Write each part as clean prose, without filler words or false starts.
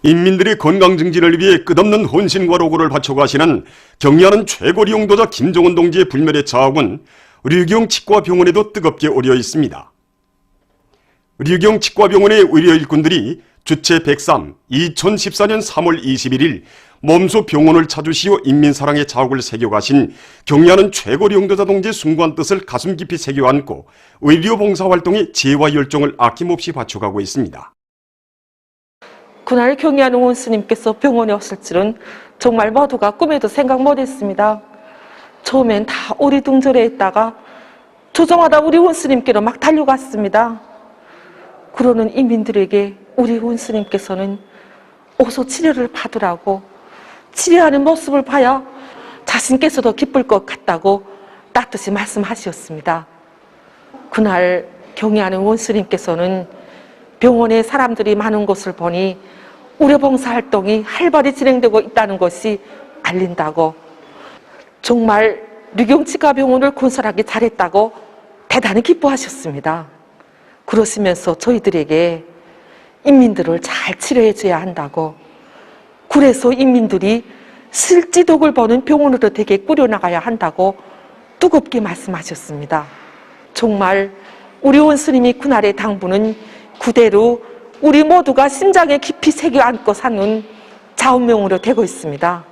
인민들의 건강 증진을 위해 끝없는 헌신과 로고를 바쳐가시는 경리하는 최고리 용도자 김정은 동지의 불멸의 자학은 류경 치과병원에도 뜨겁게 오려 있습니다. 류경 치과병원의 의료 일꾼들이 주체 103 2014년 3월 21일 몸소 병원을 찾으시어 인민사랑의 자옥을 새겨가신 경리하는 최고리 용도자 동지의 숭고한 뜻을 가슴 깊이 새겨안고 의료봉사활동에 지혜와 열정을 아낌없이 바쳐가고 있습니다. 그날 경리하는 원스님께서 병원에 왔을 줄은 정말 모두가 꿈에도 생각 못했습니다. 처음엔 다 오리둥절해 있다가 조정하다 우리 원스님께로 막 달려갔습니다. 그러는 인민들에게 우리 원스님께서는 어서 치료를 받으라고, 치료하는 모습을 봐야 자신께서도 기쁠 것 같다고 따뜻이 말씀하셨습니다. 그날 경리하는 원스님께서는 병원에 사람들이 많은 것을 보니 의료봉사활동이 활발히 진행되고 있다는 것이 알린다고, 정말 류경치과병원을 건설하기 잘했다고 대단히 기뻐하셨습니다. 그러시면서 저희들에게 인민들을 잘 치료해줘야 한다고, 그래서 인민들이 실지독을 보는 병원으로 되게 꾸려나가야 한다고 뜨겁게 말씀하셨습니다. 정말 우리 원스님이 그날의 당부는 그대로 우리 모두가 심장에 깊이 새겨 안고 사는 자운명으로 되고 있습니다.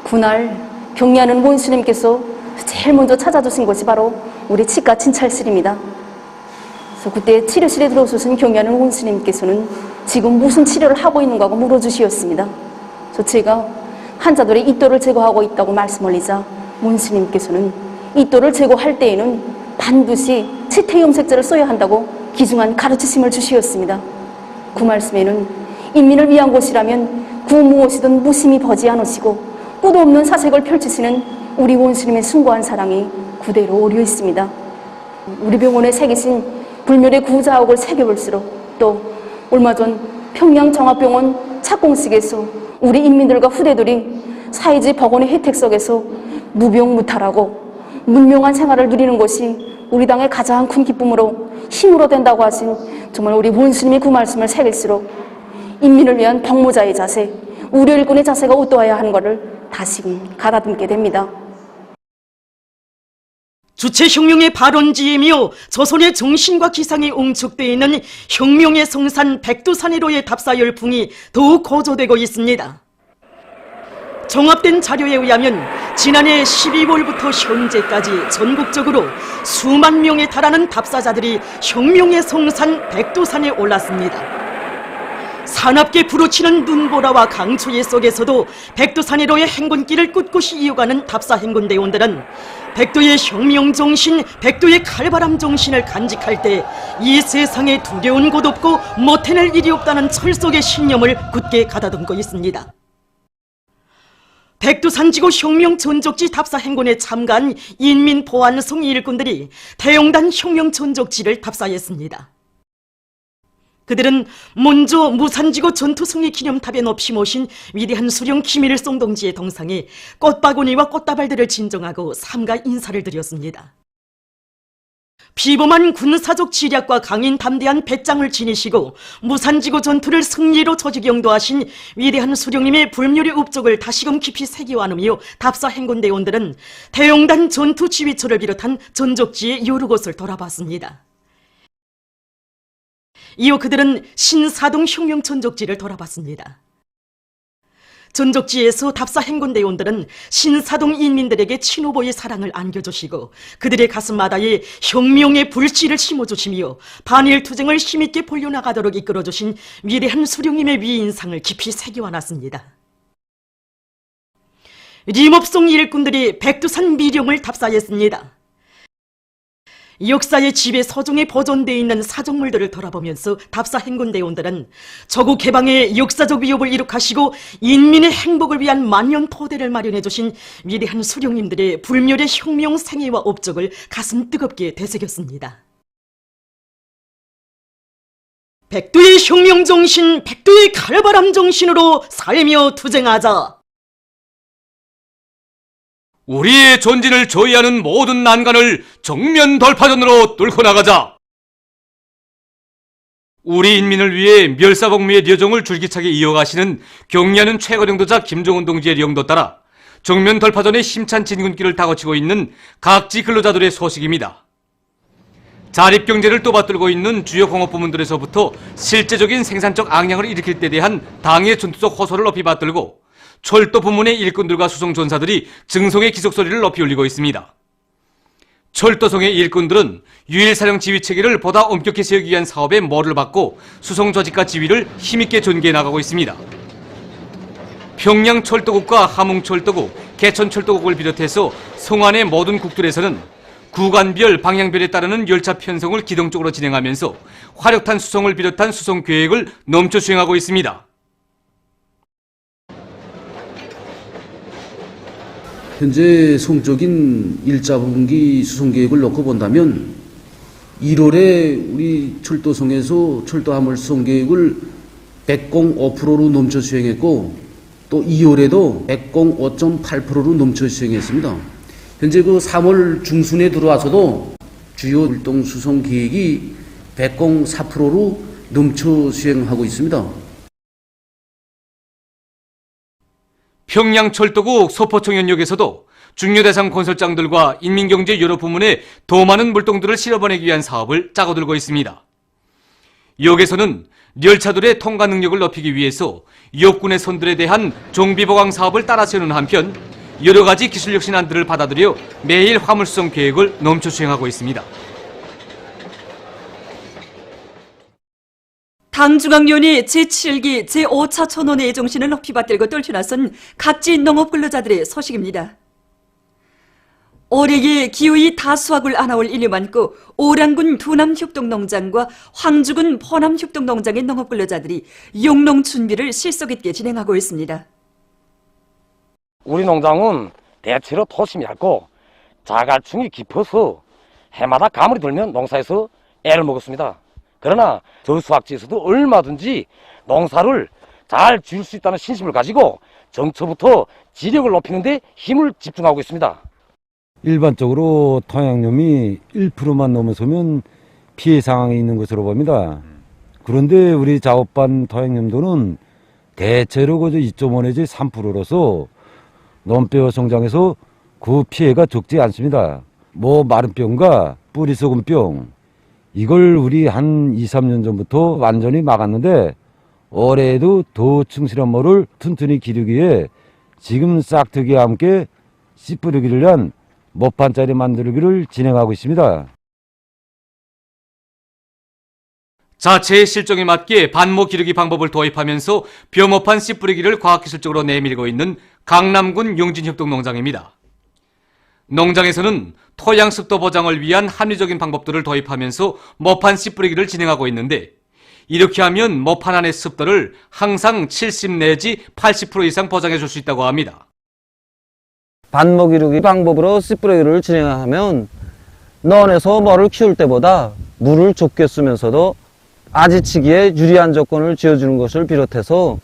그날 경리하는 원스님께서 제일 먼저 찾아주신 것이 바로 우리 치과 진찰실입니다. 그래서 그때 치료실에 들어오신 경리하는 원스님께서는 지금 무슨 치료를 하고 있는가 하고 물어주시었습니다. 그래서 제가 환자들의 이도를 제거하고 있다고 말씀 올리자 원스님께서는 이도를 제거할 때에는 반드시 치태염색제를 써야 한다고 귀중한 가르치심을 주시었습니다. 그 말씀에는 인민을 위한 곳이라면 그 무엇이든 무심히 버지 않으시고 끝 없는 사색을 펼치시는 우리 원스님의 숭고한 사랑이 그대로 오려 있습니다. 우리 병원에 새기신 불멸의 구자옥을 새겨볼수록, 또 얼마 전 평양종합병원 착공식에서 우리 인민들과 후대들이 사회주의 복원의 혜택 속에서 무병무탈하고 문명한 생활을 누리는 것이 우리 당의 가장 큰 기쁨으로 힘으로 된다고 하신 정말 우리 원스님이 그 말씀을 새길수록 인민을 위한 복무자의 자세, 의료일꾼의 자세가 어떠해야 하는 것을 다시금 가다듬게 됩니다. 주체 혁명의 발원지이며 조선의 정신과 기상이 웅축되어 있는 혁명의 성산 백두산이로의 답사 열풍이 더욱 고조되고 있습니다. 종합된 자료에 의하면 지난해 12월부터 현재까지 전국적으로 수만 명에 달하는 답사자들이 혁명의 성산 백두산에 올랐습니다. 사납게 부르치는 눈보라와 강추위 속에서도 백두산이로의 행군길을 꿋꿋이 이어가는 답사 행군대원들은 백두의 혁명정신, 백두의 칼바람 정신을 간직할 때 이 세상에 두려운 곳 없고 못해낼 일이 없다는 철석의 신념을 굳게 가다듬고 있습니다. 백두산지구 혁명 전적지 답사 행군에 참가한 인민 보안성 일꾼들이 대용단 혁명 전적지를 답사했습니다. 그들은 먼저 무산지구 전투승리 기념탑에 높이 모신 위대한 수령 김일성 동지의 동상에 꽃바구니와 꽃다발들을 진정하고 삼가 인사를 드렸습니다. 비범한 군사적 지략과 강인 담대한 배짱을 지니시고 무산지구 전투를 승리로 조직영도하신 위대한 수령님의 불멸의 업적을 다시금 깊이 새겨 안으며 답사 행군대원들은 대용단 전투 지휘처를 비롯한 전적지의 여러 곳을 돌아봤습니다. 이어 그들은 신사동 혁명 전적지를 돌아봤습니다. 전적지에서 답사 행군대원들은 신사동 인민들에게 친오보의 사랑을 안겨주시고 그들의 가슴마다에 혁명의 불씨를 심어주시며 반일투쟁을 힘있게 벌려나가도록 이끌어주신 위대한 수령님의 위인상을 깊이 새겨안았습니다. 림업송 일꾼들이 백두산 미령을 답사했습니다. 역사의 지배 서중에 보존되어 있는 사적물들을 돌아보면서 답사 행군대원들은 조국 개방의 역사적 위협을 이룩하시고 인민의 행복을 위한 만년 토대를 마련해 주신 위대한 수령님들의 불멸의 혁명 생애와 업적을 가슴 뜨겁게 되새겼습니다. 백두의 혁명 정신, 백두의 칼바람 정신으로 살며 투쟁하자. 우리의 전진을 저해하는 모든 난간을 정면 돌파전으로 뚫고 나가자. 우리 인민을 위해 멸사복무의 여정을 줄기차게 이어가시는 경리하는 최고령도자 김종원 동지의 령도 따라 정면 돌파전의 힘찬 진군길을 다거치고 있는 각지 근로자들의 소식입니다. 자립경제를 또받들고 있는 주요 공업부문들에서부터 실제적인 생산적 악량을 일으킬 때 대한 당의 전투적 호소를 높이 받들고 철도 부문의 일꾼들과 수송전사들이 증송의 기속소리를 높이 울리고 있습니다. 철도성의 일꾼들은 유일사령 지휘체계를 보다 엄격히 세우기 위한 사업에 모를 받고 수송조직과 지휘를 힘있게 전개해 나가고 있습니다. 평양철도국과 함흥철도국, 개천철도국을 비롯해서 성안의 모든 국들에서는 구간별, 방향별에 따르는 열차 편성을 기동적으로 진행하면서 화력탄 수송을 비롯한 수송 계획을 넘쳐 수행하고 있습니다. 현재 성적인 1차 분기 수송 계획을 놓고 본다면 1월에 우리 철도성에서 철도화물 수송 계획을 105%로 넘쳐 수행했고 또 2월에도 105.8%로 넘쳐 수행했습니다. 현재 그 3월 중순에 들어와서도 주요 활동 수송 계획이 104%로 넘쳐 수행하고 있습니다. 평양철도국 소포청연역에서도 중요대상 건설장들과 인민경제 여러 부문에 더 많은 물동들을 실어보내기 위한 사업을 짜고들고 있습니다. 역에서는 열차들의 통과 능력을 높이기 위해서 역군의 선들에 대한 정비보강 사업을 따라 세우는 한편 여러 가지 기술력 신안들을 받아들여 매일 화물수송 계획을 넘쳐 수행하고 있습니다. 당중앙위원회 제7기 제5차 천원회의 정신을 높이 받들고 떨쳐나선 각지 농업근로자들의 소식입니다. 올해의 기후의 다수확을 안아올 일이 많고 오량군 두남협동농장과 황주군 포남협동농장의 농업근로자들이 용농 준비를 실속 있게 진행하고 있습니다. 우리 농장은 대체로 토심이 얇고 자갈충이 깊어서 해마다 가물이 들면 농사에서 애를 먹었습니다. 그러나 저수확지에서도 얼마든지 농사를 잘 지을 수 있다는 신심을 가지고 정초부터 지력을 높이는 데 힘을 집중하고 있습니다. 일반적으로 토양염이 1%만 넘어서면 피해 상황이 있는 것으로 봅니다. 그런데 우리 작업반 토양염도는 대체로 2.5 내지 3%로서 논뼈 성장에서 그 피해가 적지 않습니다. 마른병과 뿌리소금병 이걸 우리 한 2, 3년 전부터 완전히 막았는데 올해에도 더 충실한 모를 튼튼히 기르기 위해 지금 싹트기와 함께 씨 뿌리기를 위한 모판자리 만들기를 진행하고 있습니다. 자체의 실정에 맞게 반모 기르기 방법을 도입하면서 벼모판 씨 뿌리기를 과학기술적으로 내밀고 있는 강남군 용진협동농장입니다. 농장에서는 토양 습도 보장을 위한 합리적인 방법들을 도입하면서 모판 씨 뿌리기를 진행하고 있는데 이렇게 하면 모판 안의 습도를 항상 70 내지 80% 이상 보장해 줄 수 있다고 합니다. 반모 기르기 방법으로 씨 뿌리기를 진행하면 넌에서 뭐를 키울 때보다 물을 적게 쓰면서도 아지치기에 유리한 조건을 지어주는 것을 비롯해서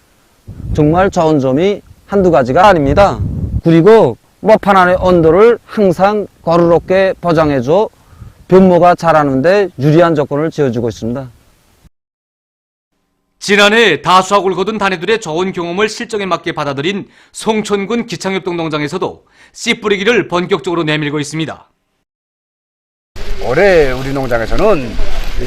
정말 좋은 점이 한두 가지가 아닙니다. 그리고 모판 안의 온도를 항상 거르롭게 보장해줘 변모가 자라는데 유리한 조건을 지어주고 있습니다. 지난해 다수확을 거둔 단위들의 좋은 경험을 실정에 맞게 받아들인 송천군 기창협동농장에서도 씨 뿌리기를 본격적으로 내밀고 있습니다. 올해 우리 농장에서는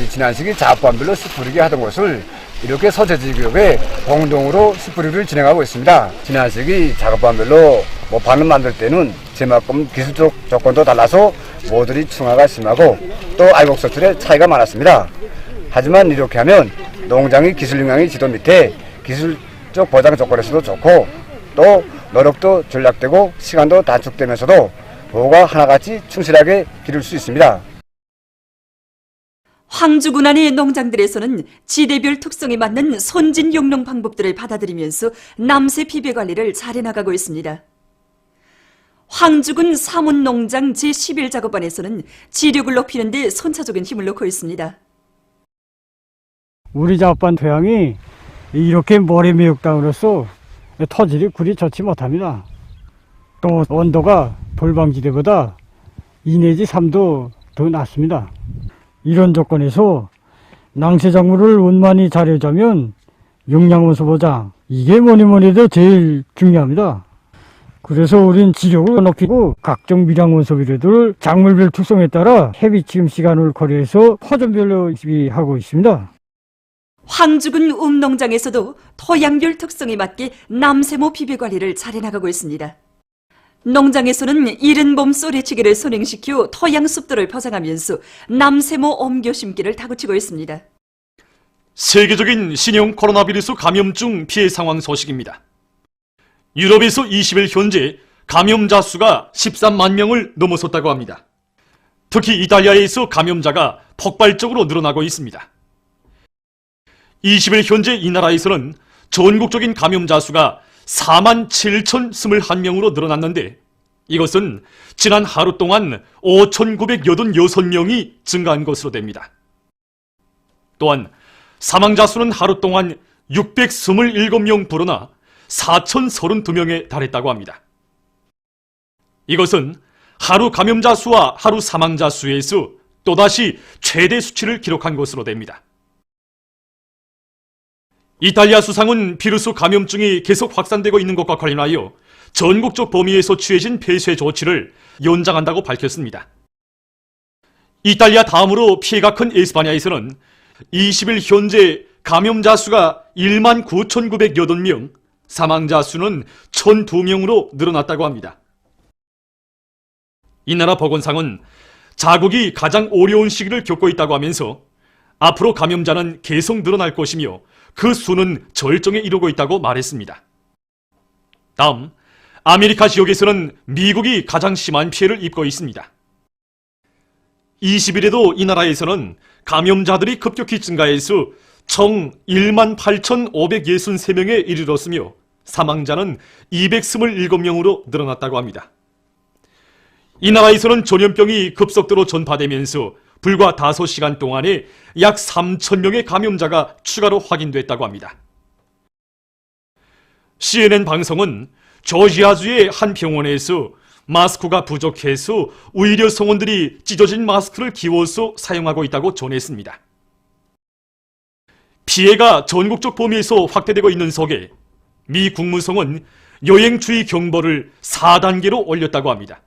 지난 시기 작업반별로 씨 뿌리기 하던 것을 이렇게 서재지구역에 공동으로 씨 뿌리기를 진행하고 있습니다. 지난 시기 작업반별로 모판을 만들 때는 제만큼 기술적 조건도 달라서 모들이 충화가 심하고 또 알곡 서툴의 차이가 많았습니다. 하지만 이렇게 하면 농장의 기술 역량이 지도 밑에 기술적 보장 조건에서도 좋고 또 노력도 절약되고 시간도 단축되면서도 모가 하나같이 충실하게 기를 수 있습니다. 황주군 안의 농장들에서는 지대별 특성에 맞는 선진 용농 방법들을 받아들이면서 남새 비배 관리를 잘 해나가고 있습니다. 황주군 사문농장 제11작업반에서는 지력을 높이는 데 선차적인 힘을 넣고 있습니다. 우리 작업반 토양이 이렇게 모래매육당으로서 토질이 그리 좋지 못합니다. 또 온도가 돌방지대보다 2 내지 3도 더 낮습니다. 이런 조건에서 낭세작물을 원만히 잘해자면 영양원소 보장, 이게 뭐니 해도 제일 중요합니다. 그래서 우린 지력을 높이고 각종 밀양원소 비료들을 작물별 특성에 따라 해비치임 시간을 고려해서 포종별로 시비하고 있습니다. 황주군 읍농장에서도 토양별 특성에 맞게 남세모 비비 관리를 잘해나가고 있습니다. 농장에서는 이른 봄 쏘리치기를 선행시켜 토양 습도를 보장하면서 남세모 옮겨 심기를 다그치고 있습니다. 세계적인 신형 코로나 바이러스 감염증 피해 상황 소식입니다. 유럽에서 20일 현재 감염자 수가 13만 명을 넘어섰다고 합니다. 특히 이탈리아에서 감염자가 폭발적으로 늘어나고 있습니다. 20일 현재 이 나라에서는 전국적인 감염자 수가 4만 7,021명으로 늘어났는데 이것은 지난 하루 동안 5,986명이 증가한 것으로 됩니다. 또한 사망자 수는 하루 동안 627명 불어나 4,032명에 달했다고 합니다. 이것은 하루 감염자 수와 하루 사망자 수에서 또다시 최대 수치를 기록한 것으로 됩니다. 이탈리아 수상은 비루스 감염증이 계속 확산되고 있는 것과 관련하여 전국적 범위에서 취해진 폐쇄 조치를 연장한다고 밝혔습니다. 이탈리아 다음으로 피해가 큰 에스파냐에서는 20일 현재 감염자 수가 1만 9,908명, 사망자 수는 1,002명으로 늘어났다고 합니다. 이 나라 보건상은 자국이 가장 어려운 시기를 겪고 있다고 하면서 앞으로 감염자는 계속 늘어날 것이며 그 수는 절정에 이르고 있다고 말했습니다. 다음, 아메리카 지역에서는 미국이 가장 심한 피해를 입고 있습니다. 20일에도 이 나라에서는 감염자들이 급격히 증가해서 총 1만 8,563명에 이르렀으며 사망자는 227명으로 늘어났다고 합니다. 이 나라에서는 전염병이 급속도로 전파되면서 불과 5시간 동안에 약 3,000명의 감염자가 추가로 확인됐다고 합니다. CNN 방송은 조지아주의 한 병원에서 마스크가 부족해서 의료 성원들이 찢어진 마스크를 기워서 사용하고 있다고 전했습니다. 피해가 전국적 범위에서 확대되고 있는 속에 미 국무성은 여행주의 경보를 4단계로 올렸다고 합니다.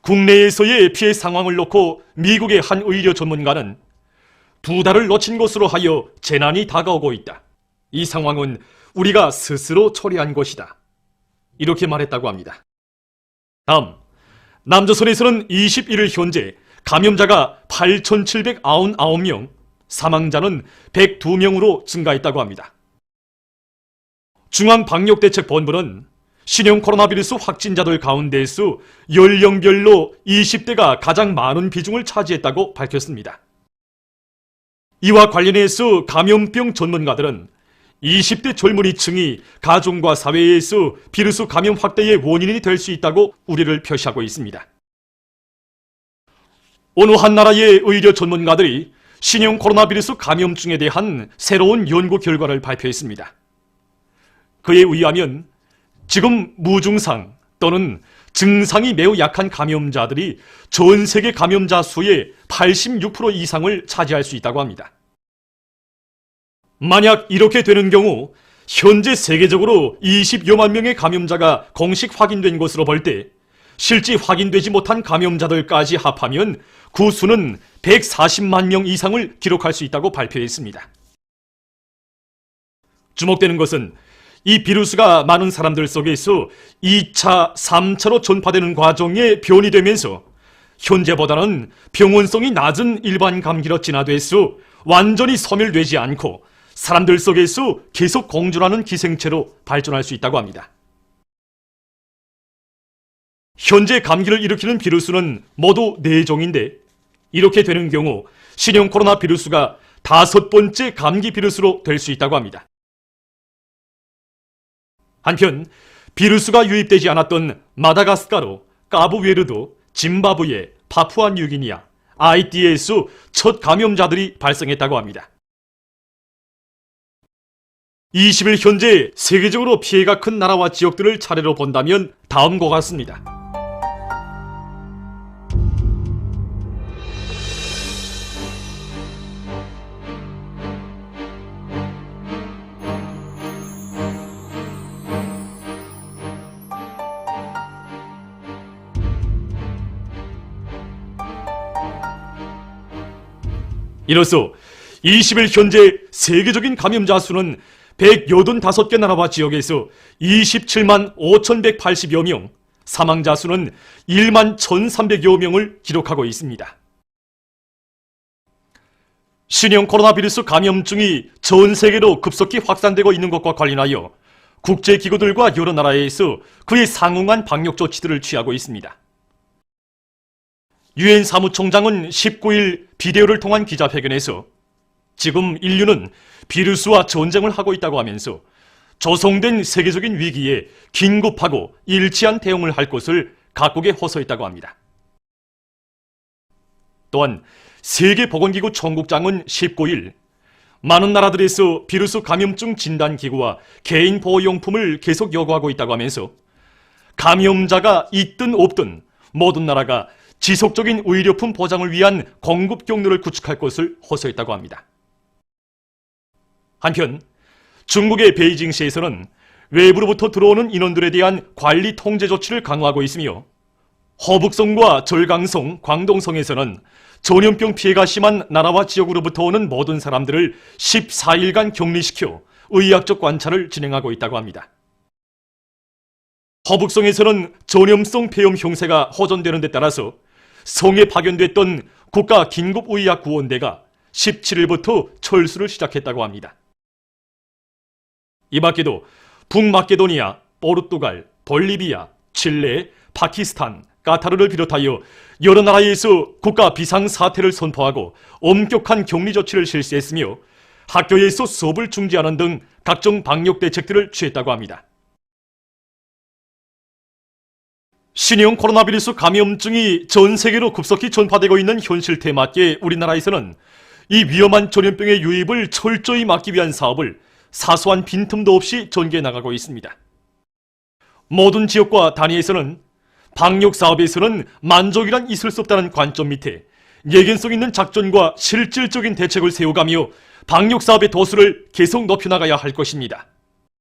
국내에서의 피해 상황을 놓고 미국의 한 의료 전문가는 2달을 놓친 것으로 하여 재난이 다가오고 있다. 이 상황은 우리가 스스로 초래한 것이다. 이렇게 말했다고 합니다. 다음, 남조선에서는 21일 현재 감염자가 8,799명, 사망자는 102명으로 증가했다고 합니다. 중앙방역대책본부는 신형 코로나 바이러스 확진자들 가운데서 연령별로 20대가 가장 많은 비중을 차지했다고 밝혔습니다. 이와 관련해서 감염병 전문가들은 20대 젊은이층이 가정과 사회에서 비루스 감염 확대의 원인이 될 수 있다고 우려를 표시하고 있습니다. 어느 한 나라의 의료 전문가들이 신형 코로나 바이러스 감염증에 대한 새로운 연구 결과를 발표했습니다. 그에 의하면 지금 무증상 또는 증상이 매우 약한 감염자들이 전 세계 감염자 수의 86% 이상을 차지할 수 있다고 합니다. 만약 이렇게 되는 경우 현재 세계적으로 20여만 명의 감염자가 공식 확인된 것으로 볼 때 실제 확인되지 못한 감염자들까지 합하면 그 수는 140만 명 이상을 기록할 수 있다고 발표했습니다. 주목되는 것은 이 비루스가 많은 사람들 속에서 2차, 3차로 전파되는 과정에 변이 되면서 현재보다는 병원성이 낮은 일반 감기로 진화돼서 완전히 소멸되지 않고 사람들 속에서 계속 공존하는 기생체로 발전할 수 있다고 합니다. 현재 감기를 일으키는 비루스는 모두 4종인데 이렇게 되는 경우 신형 코로나 비루스가 5번째 감기 비루스로 될 수 있다고 합니다. 한편 비루스가 유입되지 않았던 마다가스카르, 카브베르데, 짐바브웨, 파푸아뉴기니아, 아이티에서 첫 감염자들이 발생했다고 합니다. 20일 현재 세계적으로 피해가 큰 나라와 지역들을 차례로 본다면 다음과 같습니다. 이로써 20일 현재 세계적인 감염자 수는 185개 나라와 지역에서 27만 5,180여 명, 사망자 수는 1만 1,300여 명을 기록하고 있습니다. 신형 코로나 바이러스 감염증이 전 세계로 급속히 확산되고 있는 것과 관련하여 국제기구들과 여러 나라에서 그에 상응한 방역 조치들을 취하고 있습니다. 유엔 사무총장은 19일 비디오를 통한 기자회견에서 지금 인류는 비루스와 전쟁을 하고 있다고 하면서 조성된 세계적인 위기에 긴급하고 일치한 대응을 할 것을 각국에 호소했다고 합니다. 또한 세계보건기구 총국장은 19일 많은 나라들에서 비루스 감염증 진단기구와 개인보호용품을 계속 요구하고 있다고 하면서 감염자가 있든 없든 모든 나라가 지속적인 의료품 보장을 위한 공급 경로를 구축할 것을 호소했다고 합니다. 한편 중국의 베이징시에서는 외부로부터 들어오는 인원들에 대한 관리 통제 조치를 강화하고 있으며 허북성과 절강성, 광동성에서는 전염병 피해가 심한 나라와 지역으로부터 오는 모든 사람들을 14일간 격리시켜 의학적 관찰을 진행하고 있다고 합니다. 허북성에서는 전염성 폐렴 형세가 호전되는 데 따라서 성에 파견됐던 국가 긴급의학구원대가 17일부터 철수를 시작했다고 합니다. 이 밖에도 북마케도니아, 포르투갈, 볼리비아, 칠레, 파키스탄, 카타르를 비롯하여 여러 나라에서 국가 비상사태를 선포하고 엄격한 격리 조치를 실시했으며 학교에서 수업을 중지하는 등 각종 방역 대책들을 취했다고 합니다. 신형 코로나 바이러스 감염증이 전 세계로 급속히 전파되고 있는 현실태에 맞게 우리나라에서는 이 위험한 전염병의 유입을 철저히 막기 위한 사업을 사소한 빈틈도 없이 전개해 나가고 있습니다. 모든 지역과 단위에서는 방역 사업에서는 만족이란 있을 수 없다는 관점 밑에 예견성 있는 작전과 실질적인 대책을 세워가며 방역 사업의 도수를 계속 높여나가야 할 것입니다.